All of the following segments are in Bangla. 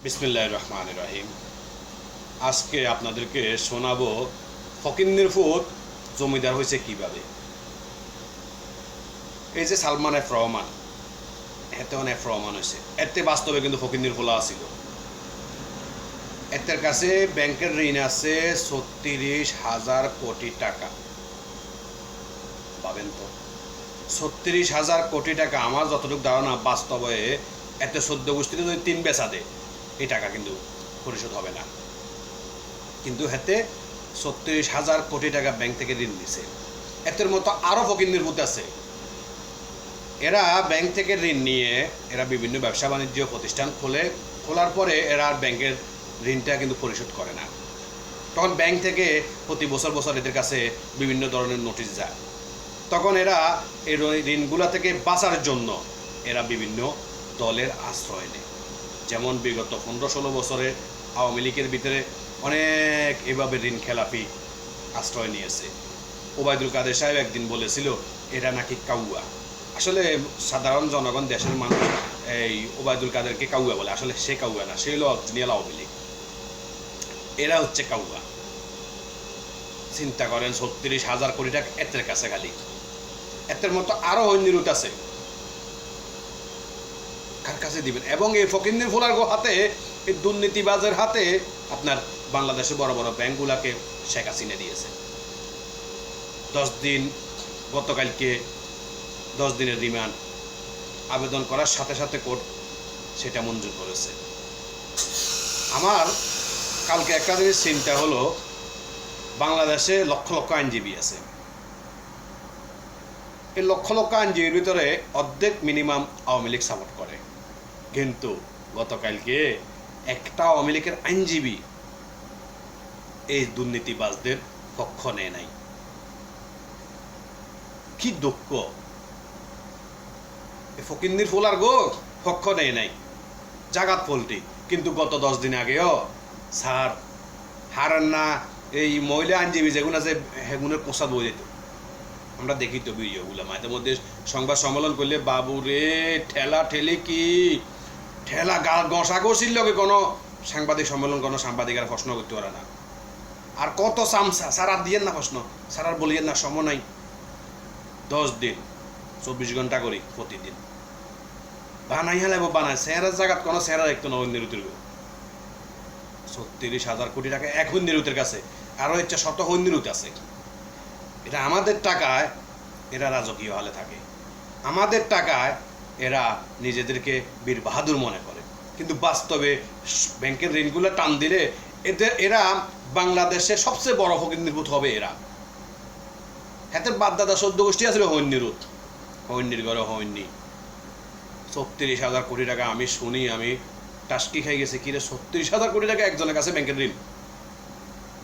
বিসমিল্লাহির রহমানির রহিম। আজকে আপনাদেরকে শোনাবো ফকিন্নির ফুত জমিদার হয়েছে কিভাবে। এই যে সালমান এফ রহমান, এতে অনেক রহমান হয়েছে, এতে বাস্তবে কিন্তু ফকিন্নির ফুলা আছিল। এতের কাছে ব্যাংকের ঋণ আছে ৩৬,০০০ কোটি টাকা। পাবেন তো ৩৬,০০০ কোটি টাকা। আমার যতটুকু ধারণা বাস্তবে এতে ১৪ গোষ্ঠীতে যদি ৩ বেচা দেয় এই টাকা কিন্তু পরিশোধ হবে না। কিন্তু হাতে ৩৬,০০০ কোটি টাকা ব্যাংক থেকে ঋণ নিছে। এতের মতো আরও ফকিন্নির ভূত আছে। এরা ব্যাংক থেকে ঋণ নিয়ে এরা বিভিন্ন ব্যবসা বাণিজ্য প্রতিষ্ঠান খোলার পরে এরা আর ব্যাংকের ঋণটা কিন্তু পরিশোধ করে না। তখন ব্যাংক থেকে প্রতি বছর বছর এদের কাছে বিভিন্ন ধরনের নোটিশ যায়। তখন এরা এই ঋণগুলা থেকে বাঁচার জন্য এরা বিভিন্ন দলের আশ্রয় নেয়। যেমন বিগত ১৫-১৬ বছরে আওয়ামী লীগের ভিতরে অনেক এভাবে ঋণ খেলাপি আশ্রয় নিয়েছে। ওবায়দুল কাদের সাহেব একদিন বলেছিল এরা নাকি কাউয়া। আসলে সাধারণ জনগণ, দেশের মানুষ এই ওবায়দুল কাদেরকে কাউয়া বলে। আসলে সে কাউয়া না, সে হলো অরিজিনাল আওয়ামী লীগ। এরা হচ্ছে কাউয়া। চিন্তা করেন ৩৬,০০০ কোটি টাকা এতের কাছে খালি। এতের মতো আরও হন্যিরুত আছে, কার কাছে দিবেন? এবং এই ফকিন্নির ফুলার হাতে, এই দুর্নীতিবাজের হাতে আপনার বাংলাদেশের বড় বড় ব্যাংকগুলাকে শেখ হাসিনা দিয়েছে। 10 দিন, গতকালকে 10 দিনের রিমান্ড আবেদন করার সাথে সাথে কোর্ট সেটা মঞ্জুর করেছে। আমার কালকে একটা জিনিস চিন্তা হলো, বাংলাদেশে লক্ষ লক্ষ আইনজীবী আছে। এই লক্ষ লক্ষ আইনজীবীর ভিতরে অর্ধেক মিনিমাম আওয়ামী লীগ সাপোর্ট করে। কিন্তু গতকালকে একটা আওয়ামী লীগের আইনজীবী এই দুর্নীতিবাজদের পক্ষ নেয় নাই। কি দুঃখ! ফকিন্নির ফুলার পক্ষ নেয় নাই, জাগাত পল্টি। কিন্তু গত 10 দিন আগেও স্যার হারান না, এই মহিলা আইনজীবী যেগুলো আছে হেগুনের পোশাক বই যেত। আমরা দেখি তো ভিডিওগুলো, মাঝে মধ্যে সংবাদ সম্মেলন করলে বাবু রে ঠেলা ঠেলি, কি ঠেলা ঘষাঘষির লগে কোনো সাংবাদিক সম্মেলন, কোনো সাংবাদিকেরা প্রশ্ন করতে পারে না। আর কত চামচা, স্যার আর দিয়েন না প্রশ্ন, স্যার আর বলিয়েন না, সময় নাই। 10 দিন 24 ঘন্টা করি প্রতিদিন বানাই হেলাব, বানায় চেহারার জায়গাত কোনো চেহারা দেখতো না। হন্যিরুতের ৩৬,০০০ কোটি টাকা এক হন্যিরুতের কাছে, আরও ইচ্ছা শত হন্যিরুত আছে। এটা আমাদের টাকায় এরা রাজকীয় হালে থাকে, আমাদের টাকায় এরা নিজেদেরকে বীর বাহাদুর মনে করে। কিন্তু বাস্তবে ব্যাংকের ঋণগুলো টান দিলে এরা বাংলাদেশের সবচেয়ে বড় ফকিন্নিরভূত হবে এরা। হাতের বাপদাদা 14 গোষ্ঠী আছিল হন্যিরুত, হন্যির ঘরে হন্যি। ৩৬,০০০ কোটি টাকা আমি শুনি, আমি টাস্কি খাই গেছি। কিরে ৩৬,০০০ কোটি টাকা একজনের কাছে ব্যাংকের ঋণ?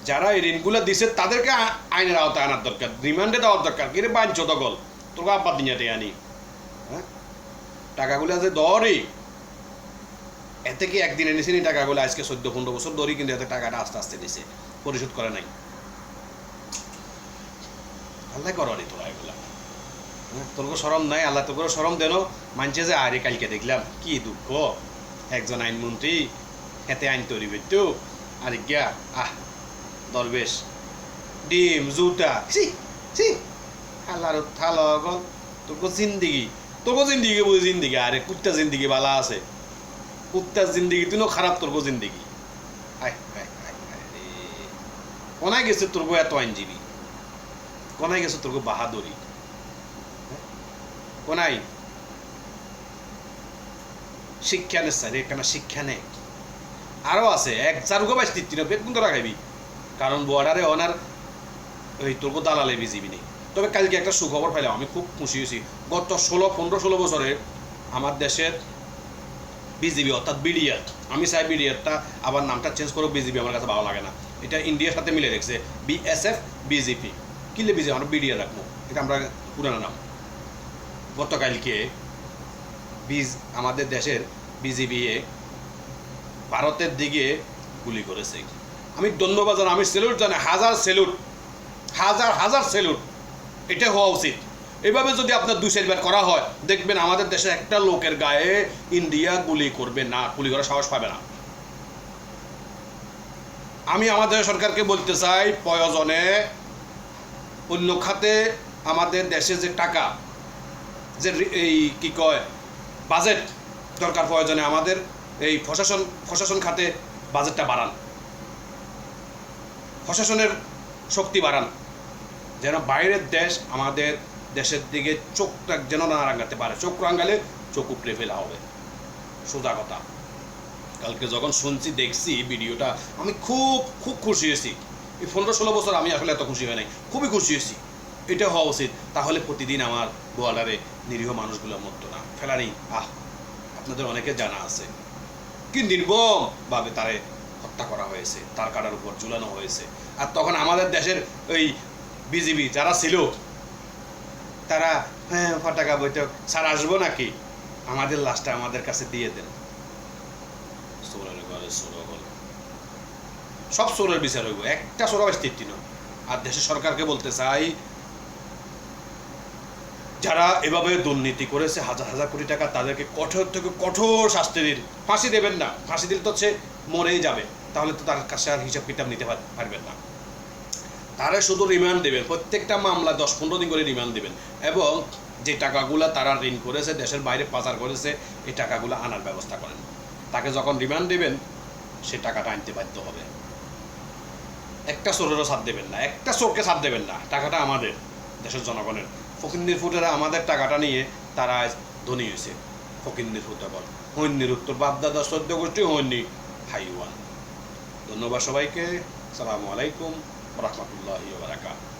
যারা এই ঋণগুলো দিছে তাদেরকে আইনের আওতায় আনার দরকার, রিমান্ডে দেওয়ার দরকার। কিরে বাঞ্চ দখল, তোকে আব্বা দিনাতে আনি, হ্যাঁ টাকাগুলো আছে দরই। এতে কি একদিন এনেছি নি টাকাগুলো? আজকে 14-15 বছর ধরেই কিন্তু এতে টাকাটা আস্তে আস্তে দিছে, পরিশোধ করে নাই। আল্লাহ করনি তোরা এগুলা, হ্যাঁ তোরকে সরম নাই? আল্লাহ তোকে সরম দেন। মানছে যে আরে কালকে দেখলাম, কি দুঃখ, একজন আইনমন্ত্রী এতে আইন তৈরি করতো, আরে গিয়া দরবেশ ডিম জুতা, আল্লাহর থালো গল। তোকে জিন্দিগি বুঝি জিন্দিগি, আরে কুত্তা জিন্দিগি বালা আছে, কুত্তার জিন্দিগি তুইও খারাপ। তোর জিন্দিগি কোনায় গেছে তোর এত আইনজীবী? কোনায় গেছে তোর বাহাদুরি? কোনায় শিক্ষা নে স্যার, এখানে শিক্ষা নেই। আরও আছে 1-4 বাইশ 3 বেতন তো রাখাইবি, কারণ বর্ডারে ওনার ওই তোর দালালে বিজিবি নেই। তবে কালকে একটা সুখবর পাইলাম, আমি খুব খুশি হয়েছি। গত 15-16 বছরে আমার দেশের বিজিবি অর্থাৎ বিডিআর, আমি চাই বিডিআরটা আবার নামটা চেঞ্জ করো, বিজিবি আমার কাছে ভালো লাগে না। এটা ইন্ডিয়ার সাথে মিলে রেখেছে, বিএসএফ বিজেপি, কিলে বিজেপি, আমরা বিডিআর রাখবো, এটা আমরা পুরানো নাম। গতকালকে আমাদের দেশের বিজিবি ভারতের দিকে গুলি করেছে। আমি ধন্যবাদ জানাই, আমি স্যালুট জানাই, হাজার স্যালুট। এটা হওয়া উচিত। এভাবে যদি আপনার 2-4 বার করা হয়, দেখবেন আমাদের দেশে একটা লোকের গায়ে ইন্ডিয়া গুলি করবে না, গুলি করার সাহস পাবে না। আমি আমাদের সরকারকে বলতে চাই, প্রয়োজনে অন্য খাতে আমাদের দেশে যে টাকা, যে এই কি কয় বাজেট দরকার, প্রয়োজনে আমাদের এই প্রশাসন খাতে বাজেটটা বাড়ান, প্রশাসনের শক্তি বাড়ান, যেন বাইরের দেশ আমাদের দেশের দিকে চোখটা যেন না রাঙাতে পারে। চোখ রাঙালে চোখ উপড়ে ফেলা হবে, সোজা কথা। কালকে যখন শুনছি, দেখছি ভিডিওটা, আমি খুব খুব খুশি হয়েছি। এই 15-16 বছর আমি আসলে এত খুশি হয় নাই, খুবই খুশি হয়েছি। এটা হওয়া উচিত। তাহলে প্রতিদিন আমার গোয়ালারে নিরীহ মানুষগুলো মরতো না। ফেলানি আপনাদের অনেকে জানা আছে কি নির্মমভাবে তারে হত্যা করা হয়েছে, তার কাটার উপর ঝুলানো হয়েছে। আর তখন আমাদের দেশের ওই বিজিবি যারা ছিল, তারা ফটাকা বৈঠক স্যার আসবো নাকি, আমাদের লাশটা আমাদের কাছে দিয়ে দেন। সব চোরের বিচার হইব, একটা চোর স্থিতি নয়। আর দেশের সরকারকে বলতে চাই, যারা এভাবে দুর্নীতি করেছে হাজার হাজার কোটি টাকা, তাদেরকে কঠোর থেকে কঠোর শাস্তি দিন। ফাঁসি দেবেন না, ফাঁসি দিলে তো সে মরেই যাবে, তাহলে তো তার কাছে আর হিসাব কিতাব নিতে পারবেন না। তারা শুধু রিমান্ড দেবেন, প্রত্যেকটা মামলা 10-15 দিন করে রিমান্ড দেবেন, এবং যে টাকাগুলো তারা ঋণ করেছে, দেশের বাইরে পাচার করেছে, এই টাকাগুলো আনার ব্যবস্থা করেন। তাকে যখন রিমান্ড দেবেন, সে টাকাটা আনতে বাধ্য হবে। একটা চোরেরও ছাড় দেবেন না, একটা চোরকে ছাড় দেবেন না। টাকাটা আমাদের দেশের জনগণের। ফকিন্নির ফুটেরা আমাদের টাকাটা নিয়ে তারা ধনী হয়েছে। ফকিন্নির ফুটবল হৈন্নির উত্তর বাপদাদা 14 গোষ্ঠী হৈন্নি হাইওয়ান। ধন্যবাদ সবাইকে। আসসালামু আলাইকুম ওয়া রাহমাতুল্লাহি ওয়া বারাকাতুহু।